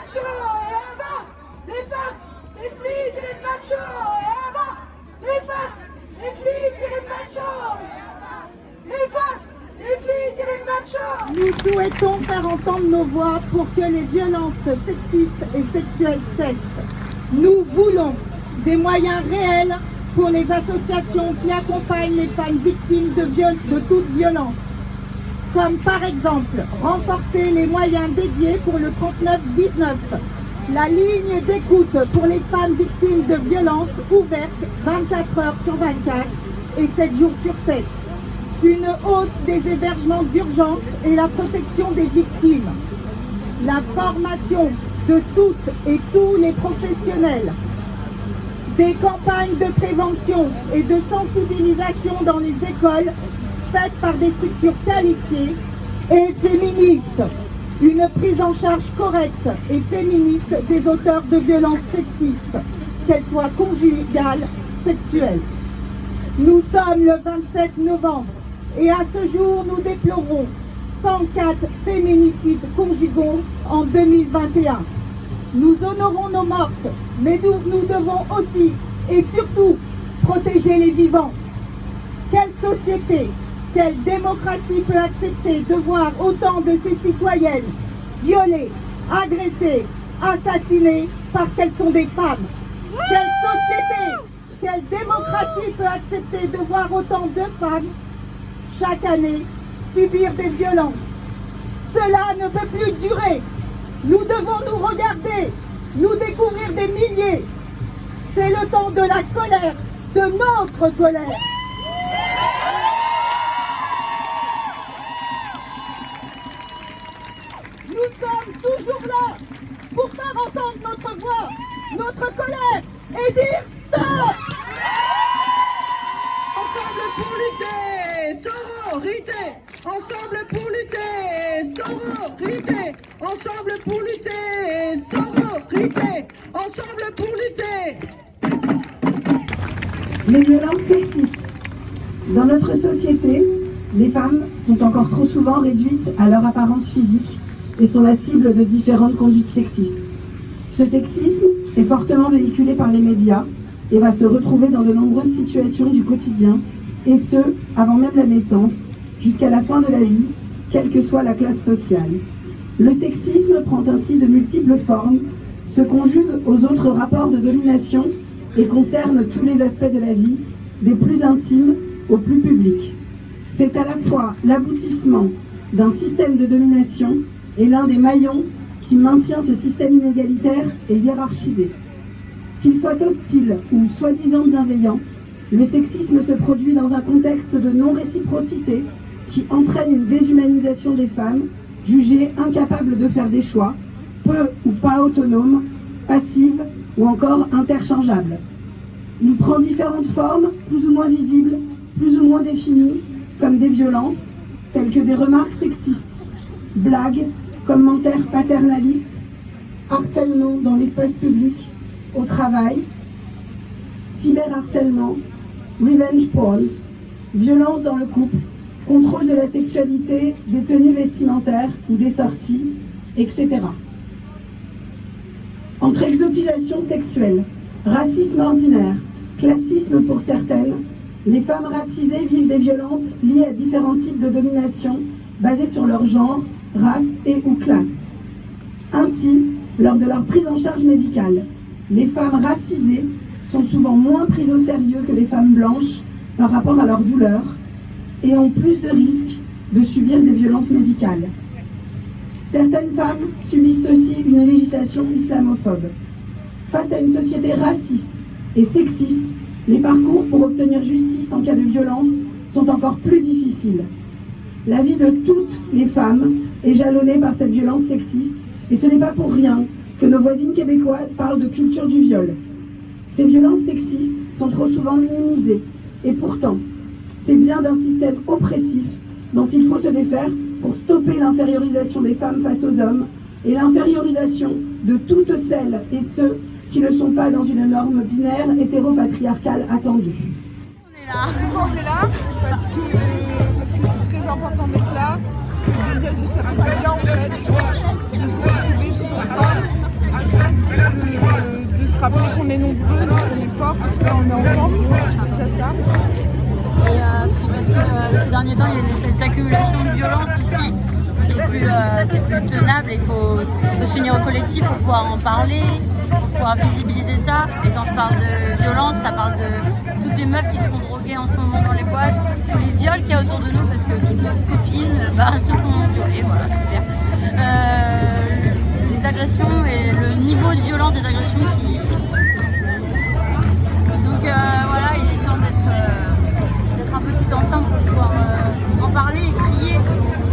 machos et en bas les femmes, les flics et les machos et en bas les femmes, les flics et les machos, les femmes, les flics et les machos. Nous souhaitons faire entendre nos voix pour que les violences sexistes et sexuelles cessent. Nous voulons des moyens réels pour les associations qui accompagnent les femmes victimes de toute violence. Comme par exemple renforcer les moyens dédiés pour le 3919, la ligne d'écoute pour les femmes victimes de violences ouverte 24 heures sur 24 et 7 jours sur 7. Une hausse des hébergements d'urgence et la protection des victimes. La formation de toutes et tous les professionnels. Des campagnes de prévention et de sensibilisation dans les écoles faites par des structures qualifiées et féministes. Une prise en charge correcte et féministe des auteurs de violences sexistes, qu'elles soient conjugales, sexuelles. Nous sommes le 27 novembre et à ce jour nous déplorons 104 féminicides conjugaux en 2021. Nous honorons nos mortes, mais nous devons aussi et surtout protéger les vivants. Quelle société, quelle démocratie peut accepter de voir autant de ses citoyennes violées, agressées, assassinées parce qu'elles sont des femmes? Quelle société, quelle démocratie peut accepter de voir autant de femmes chaque année subir des violences? Cela ne peut plus durer. Nous devons nous regarder, nous découvrir des milliers. C'est le temps de la colère, de notre colère. Nous sommes toujours là pour faire entendre notre voix, notre colère et dire stop. Ensemble pour lutter, sororité. Ensemble pour lutter, sororité. Ensemble pour lutter, sororité. Ensemble pour lutter. Les violences sexistes. Dans notre société, les femmes sont encore trop souvent réduites à leur apparence physique et sont la cible de différentes conduites sexistes. Ce sexisme est fortement véhiculé par les médias et va se retrouver dans de nombreuses situations du quotidien, et ce, avant même la naissance, jusqu'à la fin de la vie, quelle que soit la classe sociale. Le sexisme prend ainsi de multiples formes, se conjugue aux autres rapports de domination et concerne tous les aspects de la vie, des plus intimes aux plus publics. C'est à la fois l'aboutissement d'un système de domination et l'un des maillons qui maintient ce système inégalitaire et hiérarchisé. Qu'il soit hostile ou soi-disant bienveillant, le sexisme se produit dans un contexte de non-réciprocité qui entraîne une déshumanisation des femmes, jugées incapables de faire des choix, peu ou pas autonomes, passives ou encore interchangeables. Il prend différentes formes, plus ou moins visibles, plus ou moins définies, comme des violences, telles que des remarques sexistes, blagues, commentaires paternalistes, harcèlement dans l'espace public, au travail, cyberharcèlement, revenge porn, violence dans le couple, contrôle de la sexualité, des tenues vestimentaires ou des sorties, etc. Entre exotisation sexuelle, racisme ordinaire, classisme pour certaines, les femmes racisées vivent des violences liées à différents types de domination basées sur leur genre, race et ou classe. Ainsi, lors de leur prise en charge médicale, les femmes racisées sont souvent moins prises au sérieux que les femmes blanches par rapport à leur douleur et ont plus de risques de subir des violences médicales. Certaines femmes subissent aussi une législation islamophobe. Face à une société raciste et sexiste, les parcours pour obtenir justice en cas de violence sont encore plus difficiles. La vie de toutes les femmes est jalonnée par cette violence sexiste, et ce n'est pas pour rien que nos voisines québécoises parlent de culture du viol. Ces violences sexistes sont trop souvent minimisées, et pourtant, c'est bien d'un système oppressif dont il faut se défaire pour stopper l'infériorisation des femmes face aux hommes et l'infériorisation de toutes celles et ceux qui ne sont pas dans une norme binaire hétéropatriarcale attendue. On est là parce que c'est très important d'être là. Déjà juste ça fait du bien en fait, de se retrouver tout ensemble. de se rappeler qu'on est nombreuses et qu'on est fortes, qu'on est ensemble, c'est déjà ça. Et puis parce que ces derniers temps, il y a une espèce d'accumulation de violence aussi. C'est plus tenable, il faut s'unir au collectif pour pouvoir en parler, pour pouvoir visibiliser ça. Et quand je parle de violence, ça parle de toutes les meufs qui se font droguer en ce moment dans les boîtes, tous les viols qu'il y a autour de nous, parce que toutes nos copines se font violer, voilà, c'est clair. Les agressions et le niveau de violence des agressions qui... Donc voilà, il est temps d'être un peu tout ensemble pour pouvoir en parler et crier.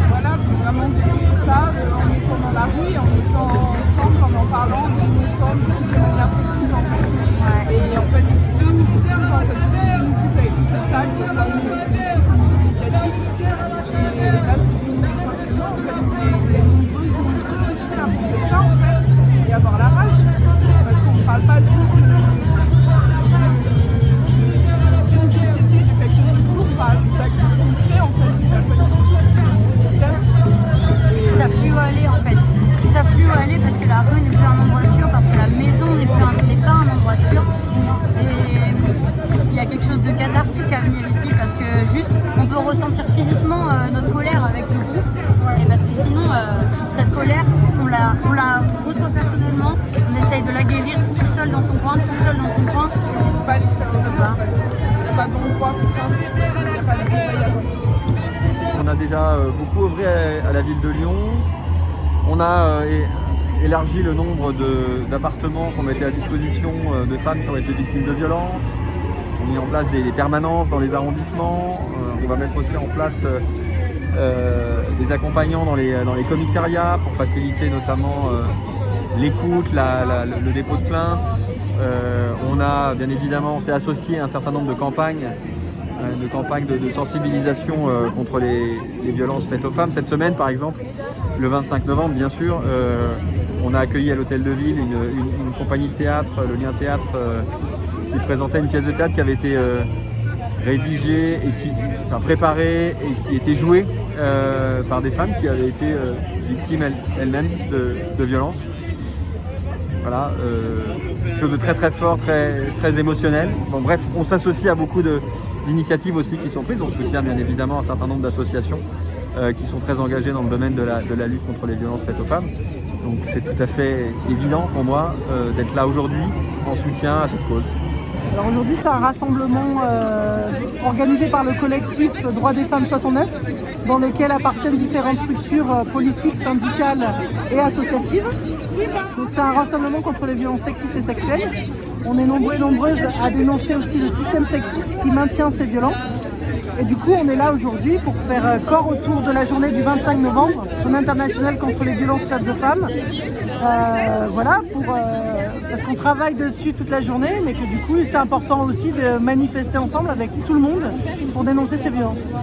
Voilà, pour vraiment dénoncer ça en étant dans la rue, en étant ensemble, en parlant, en dénonçant de toutes les manières possibles en fait. Ouais. Et en fait, tout dans cette société nous pousse à étouffer ça, que ce soit au niveau politique, au niveau médiatique. Et là, c'est juste une preuve que non, en fait, on est nombreux aussi à penser ça en fait, et avoir la rage. Parce qu'on ne parle pas juste d'une société, de quelque chose de flou, on parle d'actes concrets en fait, de personnes qui souffrent de ce système. Ils savent plus où aller en fait. Ils savent plus où aller parce que la rue n'est plus un endroit sûr, parce que la maison n'est pas un endroit sûr. Et il y a quelque chose de cathartique à venir ici parce que juste on peut ressentir physiquement notre colère avec le groupe. Et parce que sinon cette colère on la reçoit personnellement, on essaye de la guérir tout seul dans son coin, toute seule dans son coin. On ne peut pas l'extérioriser en fait. Il n'y a pas d'endroit pour ça, il n'y a pas de réveil attentif. On a déjà beaucoup œuvré à la ville de Lyon. On a élargi le nombre d'appartements qu'on mettait à disposition de femmes qui ont été victimes de violences. On a mis en place des permanences dans les arrondissements. On va mettre aussi en place des accompagnants dans les commissariats pour faciliter notamment l'écoute, le dépôt de plainte. On a bien évidemment, on s'est associé à un certain nombre de campagnes de sensibilisation contre les violences faites aux femmes. Cette semaine, par exemple, le 25 novembre, bien sûr, on a accueilli à l'Hôtel de Ville une compagnie de théâtre, le Lien Théâtre, qui présentait une pièce de théâtre qui avait été rédigée et préparée et qui était jouée par des femmes qui avaient été victimes elles-mêmes de violences. Voilà, chose de très très fort, très émotionnel. Bon, bref, on s'associe à beaucoup d'initiatives aussi qui sont prises. On soutient bien évidemment un certain nombre d'associations qui sont très engagées dans le domaine de la lutte contre les violences faites aux femmes. Donc c'est tout à fait évident pour moi d'être là aujourd'hui en soutien à cette cause. Alors aujourd'hui c'est un rassemblement organisé par le collectif Droits des femmes 69 dans lequel appartiennent différentes structures politiques, syndicales et associatives. Donc c'est un rassemblement contre les violences sexistes et sexuelles. On est nombreux et nombreuses à dénoncer aussi le système sexiste qui maintient ces violences. Et du coup on est là aujourd'hui pour faire corps autour de la journée du 25 novembre, journée internationale contre les violences faites aux femmes. Voilà, parce qu'on travaille dessus toute la journée, mais que du coup c'est important aussi de manifester ensemble avec tout le monde pour dénoncer ces violences.